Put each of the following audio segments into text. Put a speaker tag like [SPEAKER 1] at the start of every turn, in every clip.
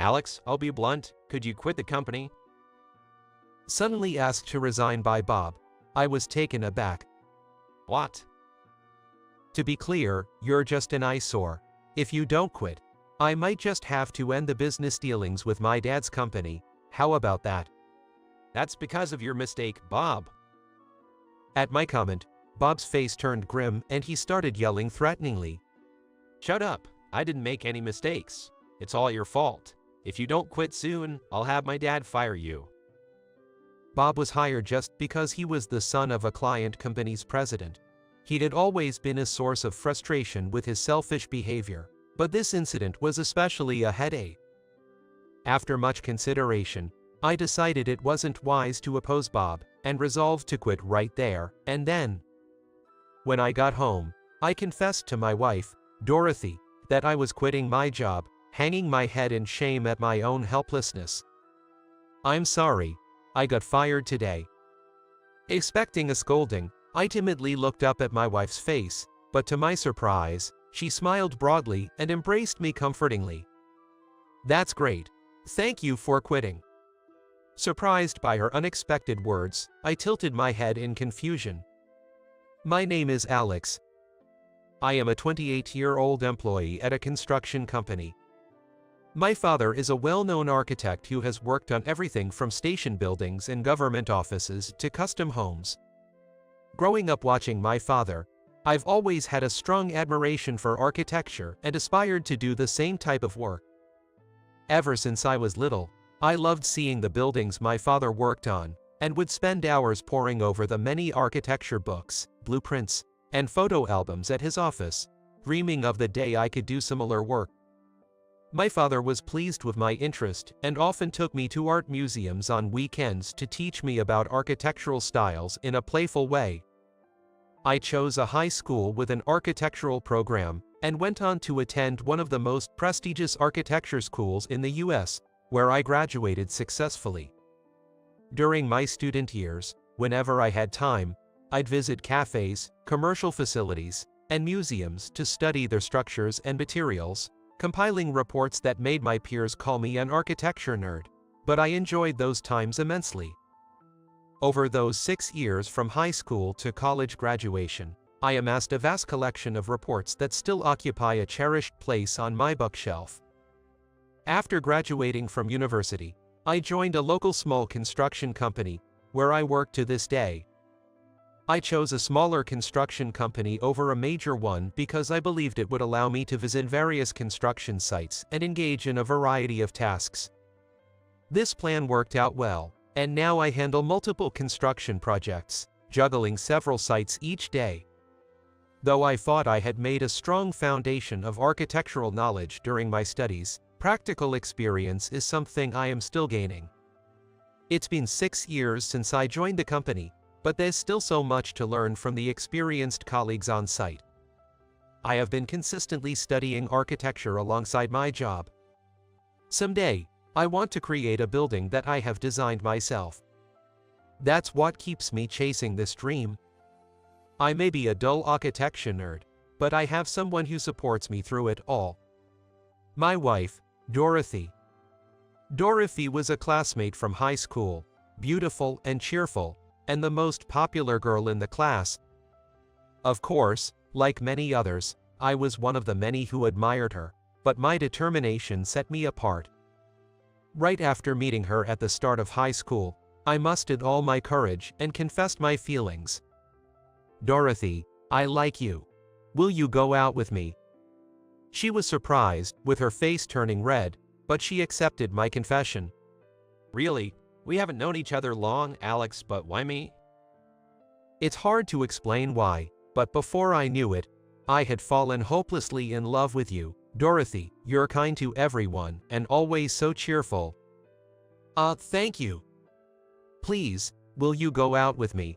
[SPEAKER 1] Alex, I'll be blunt, could you quit the company?
[SPEAKER 2] Suddenly asked to resign by Bob. I was taken aback.
[SPEAKER 1] What?
[SPEAKER 2] To be clear, you're just an eyesore. If you don't quit, I might just have to end the business dealings with my dad's company. How about that?
[SPEAKER 1] That's because of your mistake, Bob.
[SPEAKER 2] At my comment, Bob's face turned grim and he started yelling threateningly.
[SPEAKER 1] Shut up, I didn't make any mistakes. It's all your fault. If you don't quit soon, I'll have my dad fire you.
[SPEAKER 2] Bob was hired just because he was the son of a client company's president. He had always been a source of frustration with his selfish behavior, but this incident was especially a headache. After much consideration, I decided it wasn't wise to oppose Bob, and resolved to quit right there and then. When I got home, I confessed to my wife, Dorothy, that I was quitting my job, hanging my head in shame at my own helplessness. I'm sorry, I got fired today. Expecting a scolding, I timidly looked up at my wife's face, but to my surprise, she smiled broadly and embraced me comfortingly. That's great. Thank you for quitting. Surprised by her unexpected words, I tilted my head in confusion. My name is Alex. I am a 28-year-old employee at a construction company. My father is a well-known architect who has worked on everything from station buildings and government offices to custom homes. Growing up watching my father, I've always had a strong admiration for architecture and aspired to do the same type of work. Ever since I was little, I loved seeing the buildings my father worked on, and would spend hours poring over the many architecture books, blueprints, and photo albums at his office, dreaming of the day I could do similar work. My father was pleased with my interest and often took me to art museums on weekends to teach me about architectural styles in a playful way. I chose a high school with an architectural program and went on to attend one of the most prestigious architecture schools in the US, where I graduated successfully. During my student years, whenever I had time, I'd visit cafes, commercial facilities, and museums to study their structures and materials, compiling reports that made my peers call me an architecture nerd, but I enjoyed those times immensely. Over those 6 years from high school to college graduation, I amassed a vast collection of reports that still occupy a cherished place on my bookshelf. After graduating from university, I joined a local small construction company, where I work to this day. I chose a smaller construction company over a major one because I believed it would allow me to visit various construction sites and engage in a variety of tasks. This plan worked out well, and now I handle multiple construction projects, juggling several sites each day. Though I thought I had made a strong foundation of architectural knowledge during my studies, practical experience is something I am still gaining. It's been 6 years since I joined the company, but there's still so much to learn from the experienced colleagues on site. I have been consistently studying architecture alongside my job. Someday, I want to create a building that I have designed myself. That's what keeps me chasing this dream. I may be a dull architecture nerd, but I have someone who supports me through it all. My wife, Dorothy. Dorothy was a classmate from high school, beautiful and cheerful, and the most popular girl in the class. Of course, like many others, I was one of the many who admired her, but my determination set me apart. Right after meeting her at the start of high school, I mustered all my courage and confessed my feelings. Dorothy, I like you. Will you go out with me? She was surprised, with her face turning red, but she accepted my confession.
[SPEAKER 1] Really? We haven't known each other long, Alex, but why me?
[SPEAKER 2] It's hard to explain why, but before I knew it, I had fallen hopelessly in love with you, Dorothy. You're kind to everyone and always so cheerful. Thank you. Please, will you go out with me?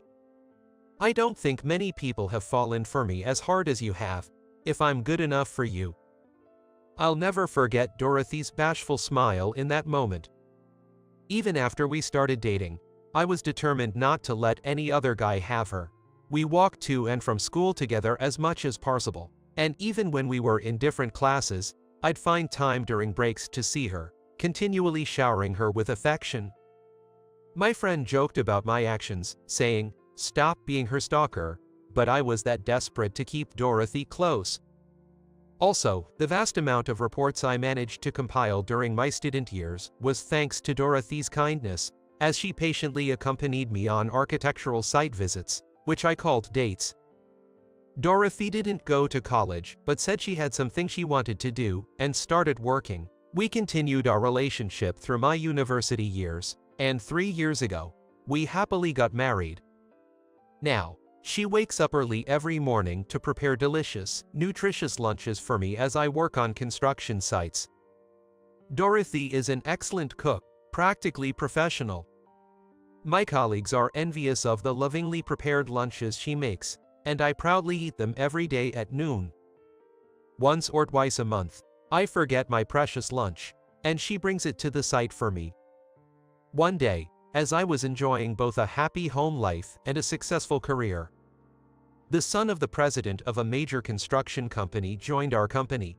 [SPEAKER 2] I don't think many people have fallen for me as hard as you have, if I'm good enough for you. I'll never forget Dorothy's bashful smile in that moment. Even after we started dating, I was determined not to let any other guy have her. We walked to and from school together as much as possible, and even when we were in different classes, I'd find time during breaks to see her, continually showering her with affection. My friend joked about my actions, saying, "Stop being her stalker," but I was that desperate to keep Dorothy close. Also, the vast amount of reports I managed to compile during my student years was thanks to Dorothy's kindness, as she patiently accompanied me on architectural site visits, which I called dates. Dorothy didn't go to college, but said she had something she wanted to do, and started working. We continued our relationship through my university years, and 3 years ago, we happily got married. Now, she wakes up early every morning to prepare delicious, nutritious lunches for me as I work on construction sites. Dorothy is an excellent cook, practically professional. My colleagues are envious of the lovingly prepared lunches she makes, and I proudly eat them every day at noon. Once or twice a month, I forget my precious lunch, and she brings it to the site for me. One day, as I was enjoying both a happy home life and a successful career, the son of the president of a major construction company joined our company.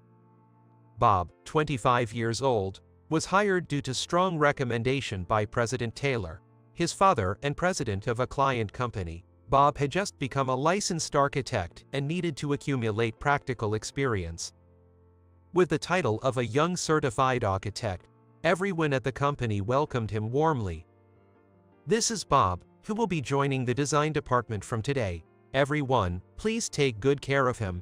[SPEAKER 2] Bob, 25 years old, was hired due to strong recommendation by President Taylor, his father and president of a client company. Bob had just become a licensed architect and needed to accumulate practical experience. With the title of a young certified architect, everyone at the company welcomed him warmly. "This is Bob, who will be joining the design department from today. Everyone, please take good care of him."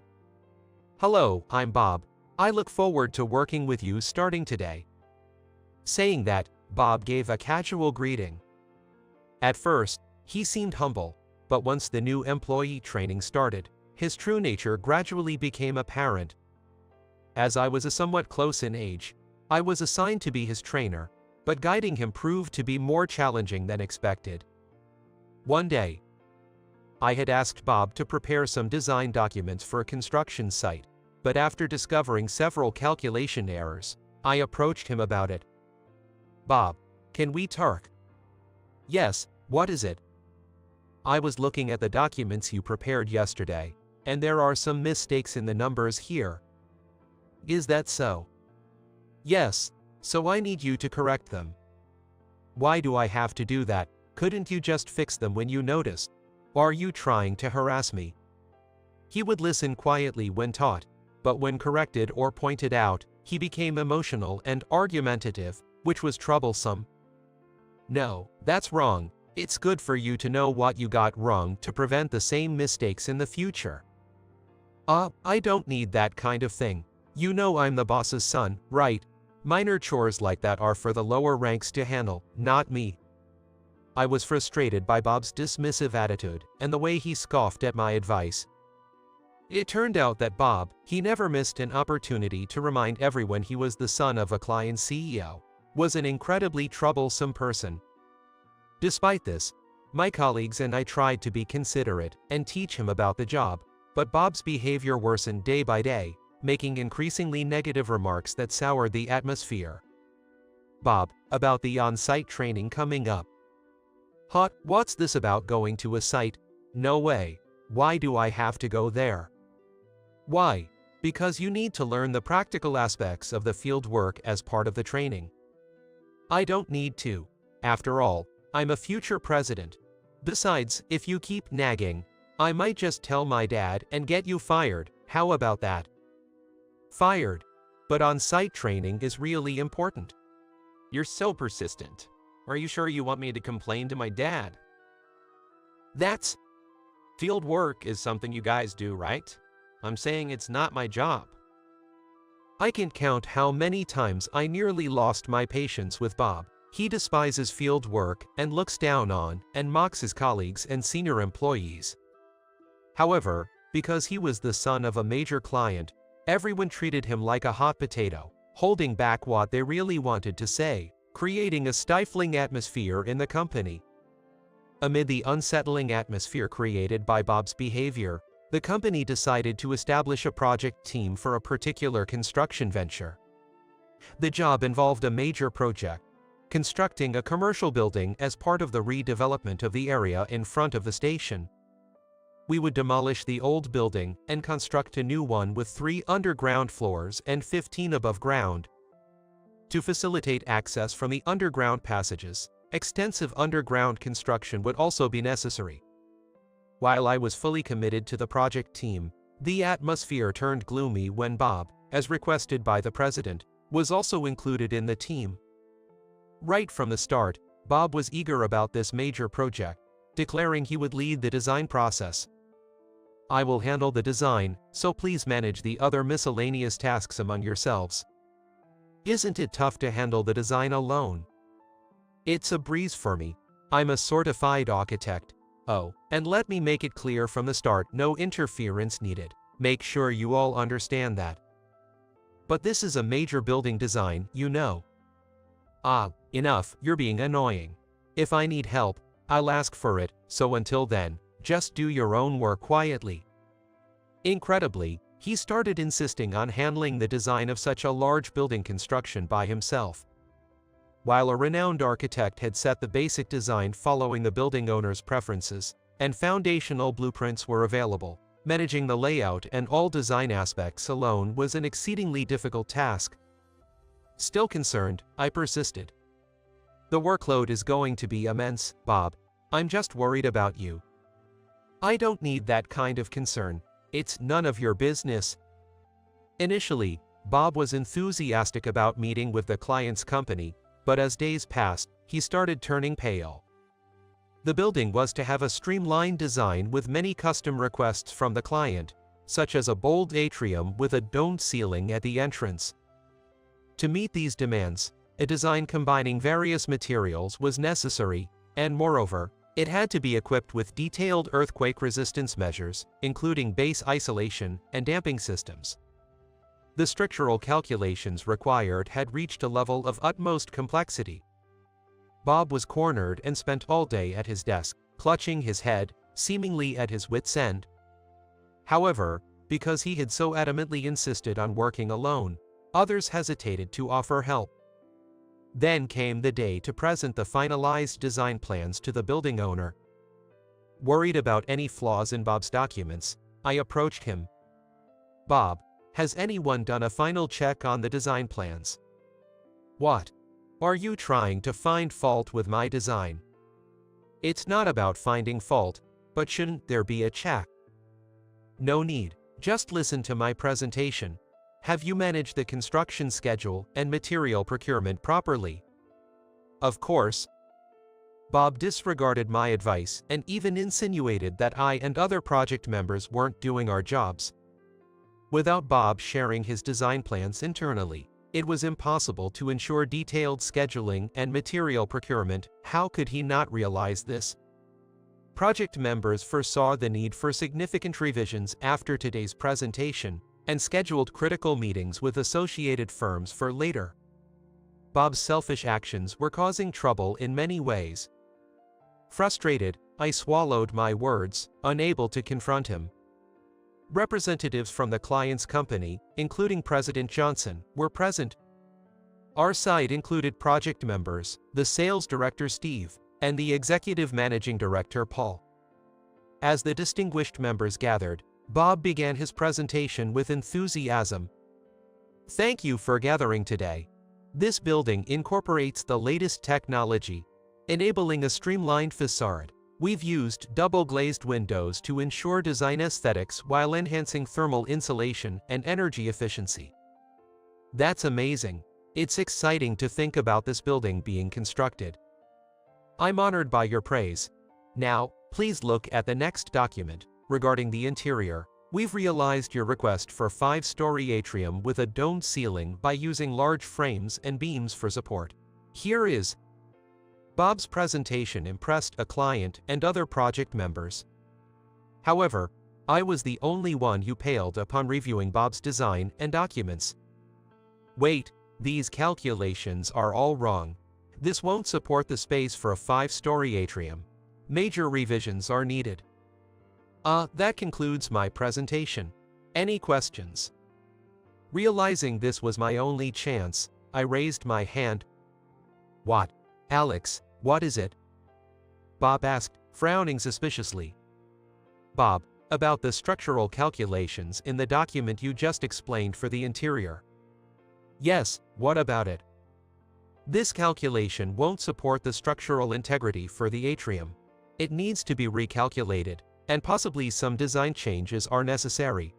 [SPEAKER 2] "Hello, I'm Bob. I look forward to working with you starting today." Saying that, Bob gave a casual greeting. At first, he seemed humble, but once the new employee training started, his true nature gradually became apparent. As I was a somewhat close in age, I was assigned to be his trainer, but guiding him proved to be more challenging than expected. One day, I had asked Bob to prepare some design documents for a construction site, but after discovering several calculation errors, I approached him about it. "Bob, can we talk?" "Yes, what is it?" "I was looking at the documents you prepared yesterday, and there are some mistakes in the numbers here." "Is that so?" "Yes, so I need you to correct them." "Why do I have to do that? Couldn't you just fix them when you noticed? Are you trying to harass me?" He would listen quietly when taught, but when corrected or pointed out, he became emotional and argumentative, which was troublesome. "No, that's wrong. It's good for you to know what you got wrong to prevent the same mistakes in the future." I don't need that kind of thing. You know I'm the boss's son, right? Minor chores like that are for the lower ranks to handle, not me." I was frustrated by Bob's dismissive attitude and the way he scoffed at my advice. It turned out that Bob, he never missed an opportunity to remind everyone he was the son of a client CEO, was an incredibly troublesome person. Despite this, my colleagues and I tried to be considerate and teach him about the job, but Bob's behavior worsened day by day, making increasingly negative remarks that soured the atmosphere. "Bob, about the on-site training coming up." What's this about going to a site? No way. Why do I have to go there?" "Why? Because you need to learn the practical aspects of the field work as part of the training." "I don't need to. After all, I'm a future president. Besides, if you keep nagging, I might just tell my dad and get you fired. How about that?" "Fired? But on-site training is really important."
[SPEAKER 1] You're so persistent. Are you sure you want me to complain to my dad?
[SPEAKER 2] That's
[SPEAKER 1] Field work is something you guys do, right? I'm saying it's not my job.
[SPEAKER 2] I can count how many times I nearly lost my patience with Bob. He despises field work and looks down on and mocks his colleagues and senior employees. However, because he was the son of a major client, everyone treated him like a hot potato, holding back what they really wanted to say, creating a stifling atmosphere in the company. Amid the unsettling atmosphere created by Bob's behavior, the company decided to establish a project team for a particular construction venture. The job involved a major project, constructing a commercial building as part of the redevelopment of the area in front of the station. We would demolish the old building and construct a new one with 3 underground floors and 15 above ground. To facilitate access from the underground passages, extensive underground construction would also be necessary. While I was fully committed to the project team, the atmosphere turned gloomy when Bob, as requested by the president, was also included in the team. Right from the start, Bob was eager about this major project, declaring he would lead the design process. "I will handle the design, so please manage the other miscellaneous tasks among yourselves." Isn't it tough to handle the design alone? It's a breeze for me. I'm a certified architect. Oh, and let me make it clear from the start, no interference needed. Make sure you all understand that. But this is a major building design, you know. Ah, enough, you're being annoying. If I need help, I'll ask for it, so until then, just do your own work quietly. Incredibly, he started insisting on handling the design of such a large building construction by himself. While a renowned architect had set the basic design following the building owner's preferences, and foundational blueprints were available, managing the layout and all design aspects alone was an exceedingly difficult task. Still concerned, I persisted. "The workload is going to be immense, Bob. I'm just worried about you." "I don't need that kind of concern. It's none of your business." Initially, Bob was enthusiastic about meeting with the client's company, but as days passed, he started turning pale. The building was to have a streamlined design with many custom requests from the client, such as a bold atrium with a domed ceiling at the entrance. To meet these demands, a design combining various materials was necessary, and moreover, it had to be equipped with detailed earthquake resistance measures, including base isolation and damping systems. The structural calculations required had reached a level of utmost complexity. Bob was cornered and spent all day at his desk, clutching his head, seemingly at his wits' end. However, because he had so adamantly insisted on working alone, others hesitated to offer help. Then came the day to present the finalized design plans to the building owner. Worried about any flaws in Bob's documents, I approached him. "Bob, has anyone done a final check on the design plans?" "What? Are you trying to find fault with my design?" "It's not about finding fault, but shouldn't there be a check?" "No need, just listen to my presentation. Have you managed the construction schedule and material procurement properly?" "Of course." Bob disregarded my advice and even insinuated that I and other project members weren't doing our jobs. Without Bob sharing his design plans internally, it was impossible to ensure detailed scheduling and material procurement. How could he not realize this? Project members foresaw the need for significant revisions after today's presentation, and scheduled critical meetings with associated firms for later. Bob's selfish actions were causing trouble in many ways. Frustrated, I swallowed my words, unable to confront him. Representatives from the client's company, including President Johnson, were present. Our side included project members, the sales director Steve, and the executive managing director Paul. As the distinguished members gathered, Bob began his presentation with enthusiasm. "Thank you for gathering today. This building incorporates the latest technology, enabling a streamlined facade. We've used double-glazed windows to ensure design aesthetics while enhancing thermal insulation and energy efficiency." "That's amazing. It's exciting to think about this building being constructed." "I'm honored by your praise. Now, please look at the next document. Regarding the interior, we've realized your request for 5-story atrium with a domed ceiling by using large frames and beams for support. Here is." Bob's presentation impressed a client and other project members. However, I was the only one who paled upon reviewing Bob's design and documents. "Wait, these calculations are all wrong. This won't support the space for a 5-story atrium. Major revisions are needed." That concludes my presentation. Any questions? Realizing this was my only chance, I raised my hand. "What? Alex, what is it?" Bob asked, frowning suspiciously. "Bob, about the structural calculations in the document you just explained for the interior." "Yes, what about it?" This calculation won't support the structural integrity for the atrium. It needs to be recalculated, and possibly some design changes are necessary.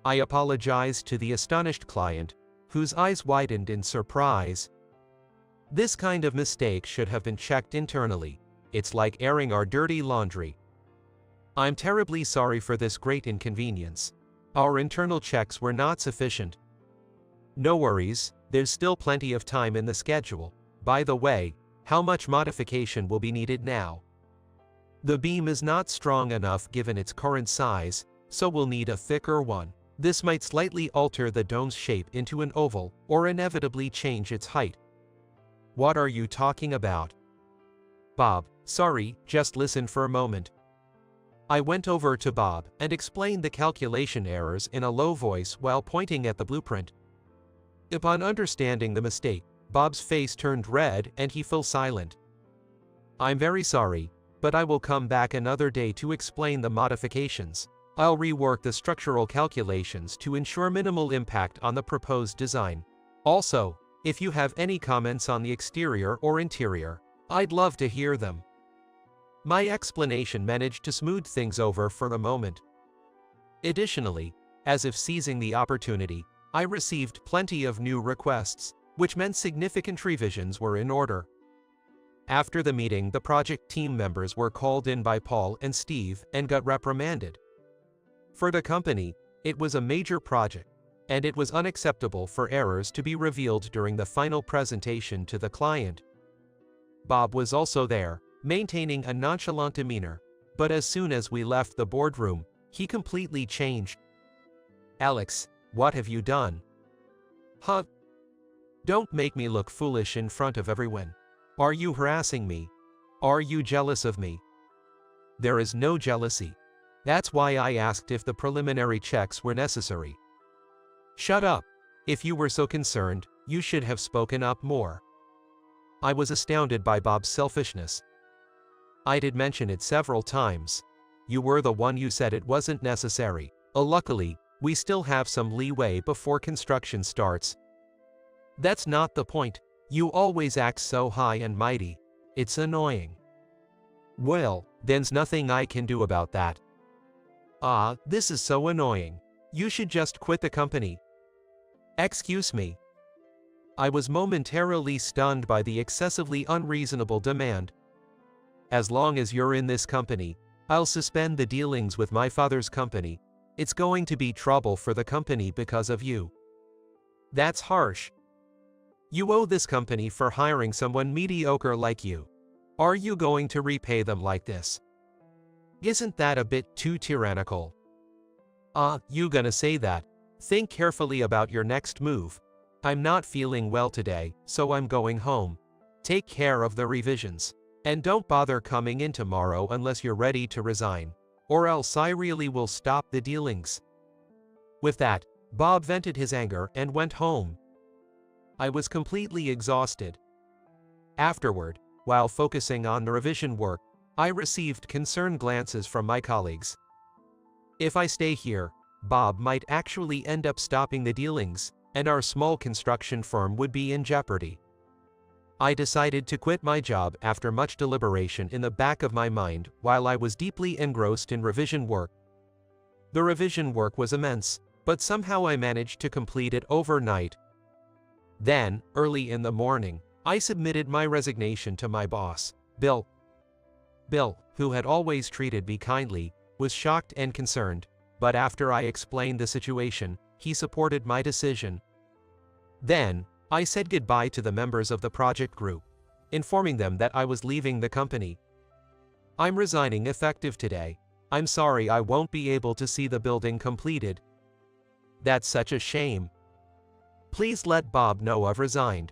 [SPEAKER 2] I apologized to the astonished client, whose eyes widened in surprise. This kind of mistake should have been checked internally. It's like airing our dirty laundry. I'm terribly sorry for this great inconvenience. Our internal checks were not sufficient. No worries, there's still plenty of time in the schedule. By the way, how much modification will be needed now? The beam is not strong enough given its current size, so we'll need a thicker one. This might slightly alter the dome's shape into an oval, or inevitably change its height. What are you talking about? Bob, sorry, just listen for a moment. I went over to Bob and explained the calculation errors in a low voice while pointing at the blueprint. Upon understanding the mistake, Bob's face turned red and he fell silent. I'm very sorry, but I will come back another day to explain the modifications. I'll rework the structural calculations to ensure minimal impact on the proposed design. Also, if you have any comments on the exterior or interior, I'd love to hear them. My explanation managed to smooth things over for a moment. Additionally, as if seizing the opportunity, I received plenty of new requests, which meant significant revisions were in order. After the meeting, the project team members were called in by Paul and Steve and got reprimanded. For the company, it was a major project, and it was unacceptable for errors to be revealed during the final presentation to the client. Bob was also there, maintaining a nonchalant demeanor, but as soon as we left the boardroom, he completely changed. Alex, what have you done? Huh? Don't make me look foolish in front of everyone. Are you harassing me? Are you jealous of me? There is no jealousy. That's why I asked if the preliminary checks were necessary. Shut up. If you were so concerned, you should have spoken up more. I was astounded by Bob's selfishness. I did mention it several times. You were the one who said it wasn't necessary. Luckily, we still have some leeway before construction starts. That's not the point. You always act so high and mighty. It's annoying. Well, there's nothing I can do about that. This is so annoying. You should just quit the company. Excuse me. I was momentarily stunned by the excessively unreasonable demand. As long as you're in this company, I'll suspend the dealings with my father's company. It's going to be trouble for the company because of you. That's harsh. You owe this company for hiring someone mediocre like you. Are you going to repay them like this? Isn't that a bit too tyrannical? You gonna say that? Think carefully about your next move. I'm not feeling well today, so I'm going home. Take care of the revisions. And don't bother coming in tomorrow unless you're ready to resign. Or else I really will stop the dealings. With that, Bob vented his anger and went home. I was completely exhausted. Afterward, while focusing on the revision work, I received concerned glances from my colleagues. If I stay here, Bob might actually end up stopping the dealings, and our small construction firm would be in jeopardy. I decided to quit my job after much deliberation in the back of my mind while I was deeply engrossed in revision work. The revision work was immense, but somehow I managed to complete it overnight. Then, early in the morning, I submitted my resignation to my boss, Bill. Bill, who had always treated me kindly, was shocked and concerned, but after I explained the situation, he supported my decision. Then, I said goodbye to the members of the project group, informing them that I was leaving the company. I'm resigning effective today. I'm sorry I won't be able to see the building completed. That's such a shame. Please let Bob know I've resigned.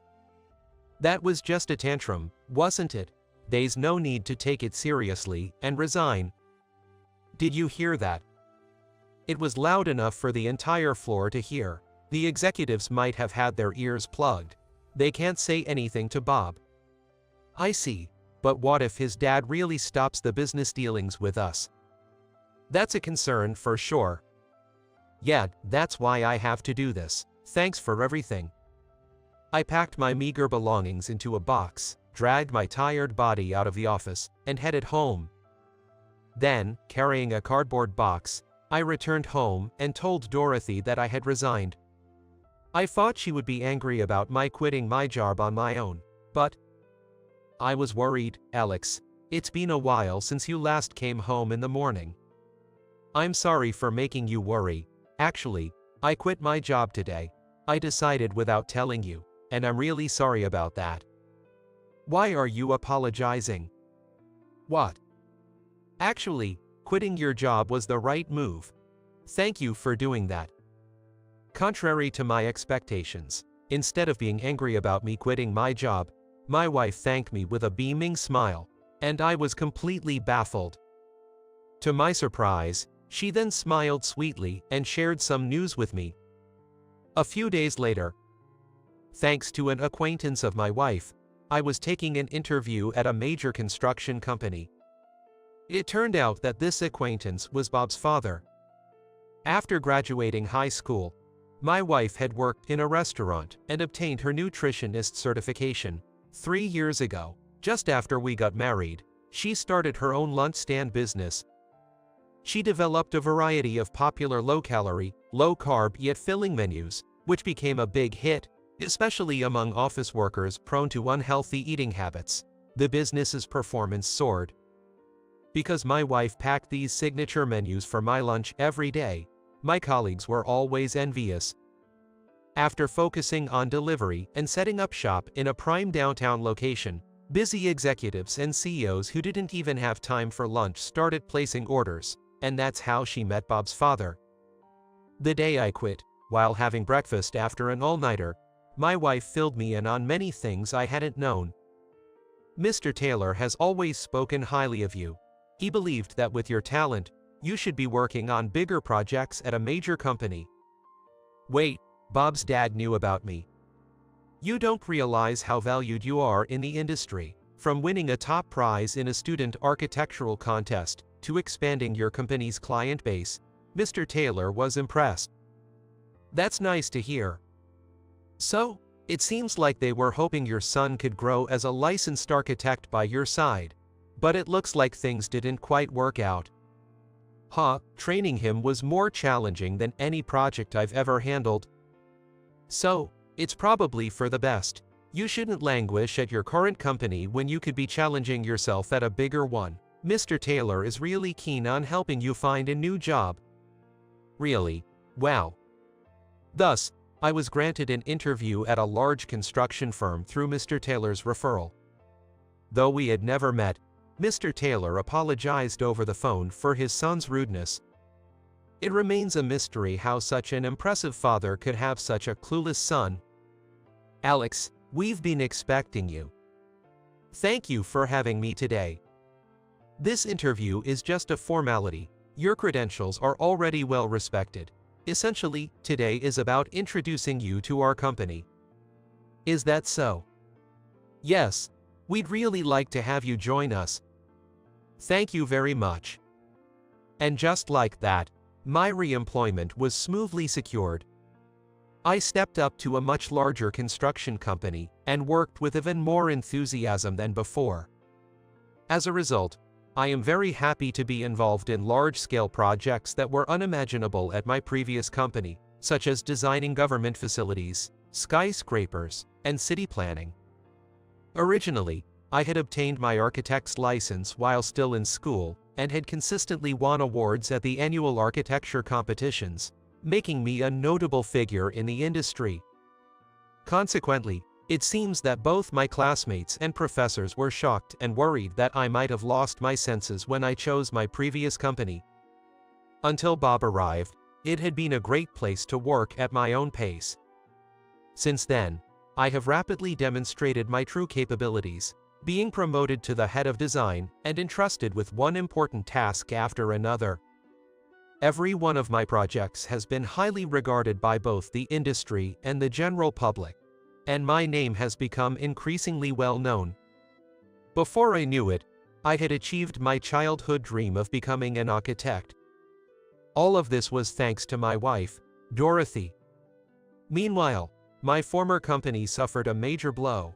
[SPEAKER 2] That was just a tantrum, wasn't it? There's no need to take it seriously and resign. Did you hear that? It was loud enough for the entire floor to hear. The executives might have had their ears plugged. They can't say anything to Bob. I see, but what if his dad really stops the business dealings with us? That's a concern for sure. Yeah, that's why I have to do this. Thanks for everything. I packed my meager belongings into a box, dragged my tired body out of the office, and headed home. Then, carrying a cardboard box, I returned home and told Dorothy that I had resigned. I thought she would be angry about my quitting my job on my own, but I was worried. Alex, it's been a while since you last came home in the morning. I'm sorry for making you worry. Actually, I quit my job today. I decided without telling you, and I'm really sorry about that. Why are you apologizing? What? Actually, quitting your job was the right move. Thank you for doing that. Contrary to my expectations, instead of being angry about me quitting my job, my wife thanked me with a beaming smile, and I was completely baffled. To my surprise, she then smiled sweetly and shared some news with me. A few days later, thanks to an acquaintance of my wife, I was taking an interview at a major construction company. It turned out that this acquaintance was Bob's father. After graduating high school, my wife had worked in a restaurant and obtained her nutritionist certification. 3 years ago, just after we got married, she started her own lunch stand business. She developed a variety of popular low-calorie, low-carb yet filling menus, which became a big hit, especially among office workers prone to unhealthy eating habits. The business's performance soared. Because my wife packed these signature menus for my lunch every day, my colleagues were always envious. After focusing on delivery and setting up shop in a prime downtown location, busy executives and CEOs who didn't even have time for lunch started placing orders, and that's how she met Bob's father. The day I quit, while having breakfast after an all-nighter, my wife filled me in on many things I hadn't known. Mr. Taylor has always spoken highly of you. He believed that with your talent, you should be working on bigger projects at a major company. Wait, Bob's dad knew about me. You don't realize how valued you are in the industry, from winning a top prize in a student architectural contest to expanding your company's client base. Mr. Taylor was impressed. That's nice to hear. So, it seems like they were hoping your son could grow as a licensed architect by your side, but it looks like things didn't quite work out. Training him was more challenging than any project I've ever handled. So, it's probably for the best. You shouldn't languish at your current company when you could be challenging yourself at a bigger one. Mr. Taylor is really keen on helping you find a new job. Really? Wow. Thus, I was granted an interview at a large construction firm through Mr. Taylor's referral. Though we had never met, Mr. Taylor apologized over the phone for his son's rudeness. It remains a mystery how such an impressive father could have such a clueless son. Alex, we've been expecting you. Thank you for having me today. This interview is just a formality. Your credentials are already well respected. Essentially, today is about introducing you to our company. Is that so? Yes, we'd really like to have you join us. Thank you very much. And just like that, my re-employment was smoothly secured. I stepped up to a much larger construction company and worked with even more enthusiasm than before. As a result, I am very happy to be involved in large-scale projects that were unimaginable at my previous company, such as designing government facilities, skyscrapers, and city planning. Originally, I had obtained my architect's license while still in school and had consistently won awards at the annual architecture competitions, making me a notable figure in the industry. Consequently, it seems that both my classmates and professors were shocked and worried that I might have lost my senses when I chose my previous company. Until Bob arrived, it had been a great place to work at my own pace. Since then, I have rapidly demonstrated my true capabilities, being promoted to the head of design and entrusted with one important task after another. Every one of my projects has been highly regarded by both the industry and the general public, and my name has become increasingly well known. Before I knew it, I had achieved my childhood dream of becoming an architect. All of this was thanks to my wife, Dorothy. Meanwhile, my former company suffered a major blow.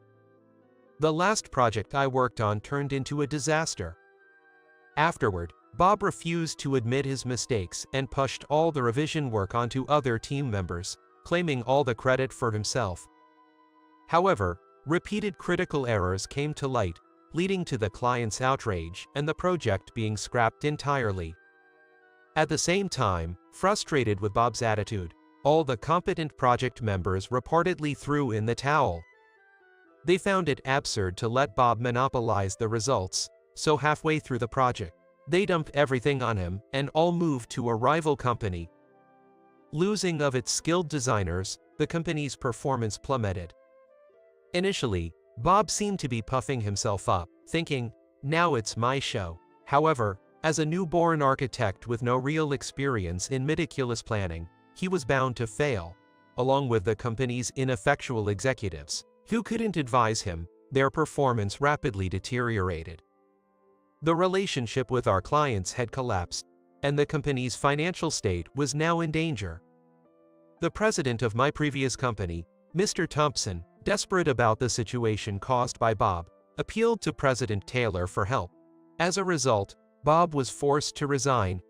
[SPEAKER 2] The last project I worked on turned into a disaster. Afterward, Bob refused to admit his mistakes and pushed all the revision work onto other team members, claiming all the credit for himself. However, repeated critical errors came to light, leading to the client's outrage and the project being scrapped entirely. At the same time, frustrated with Bob's attitude, all the competent project members reportedly threw in the towel. They found it absurd to let Bob monopolize the results, so halfway through the project, they dumped everything on him and all moved to a rival company. Losing of its skilled designers, the company's performance plummeted. Initially, Bob seemed to be puffing himself up, thinking, "Now it's my show." However, as a newborn architect with no real experience in meticulous planning, he was bound to fail, along with the company's ineffectual executives, who couldn't advise him. Their performance rapidly deteriorated. The relationship with our clients had collapsed, and the company's financial state was now in danger. The president of my previous company, Mr. Thompson, desperate about the situation caused by Bob, appealed to President Taylor for help. As a result, Bob was forced to resign.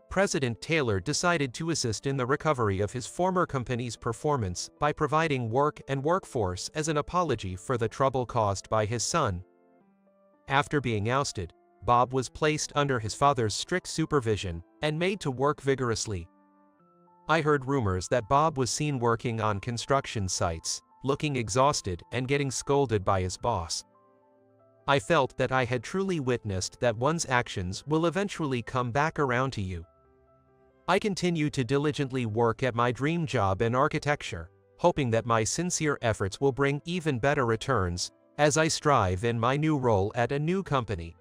[SPEAKER 2] President Taylor decided to assist in the recovery of his former company's performance by providing work and workforce as an apology for the trouble caused by his son. After being ousted, Bob was placed under his father's strict supervision and made to work vigorously. I heard rumors that Bob was seen working on construction sites, looking exhausted and getting scolded by his boss. I felt that I had truly witnessed that one's actions will eventually come back around to you. I continue to diligently work at my dream job in architecture, hoping that my sincere efforts will bring even better returns as I strive in my new role at a new company.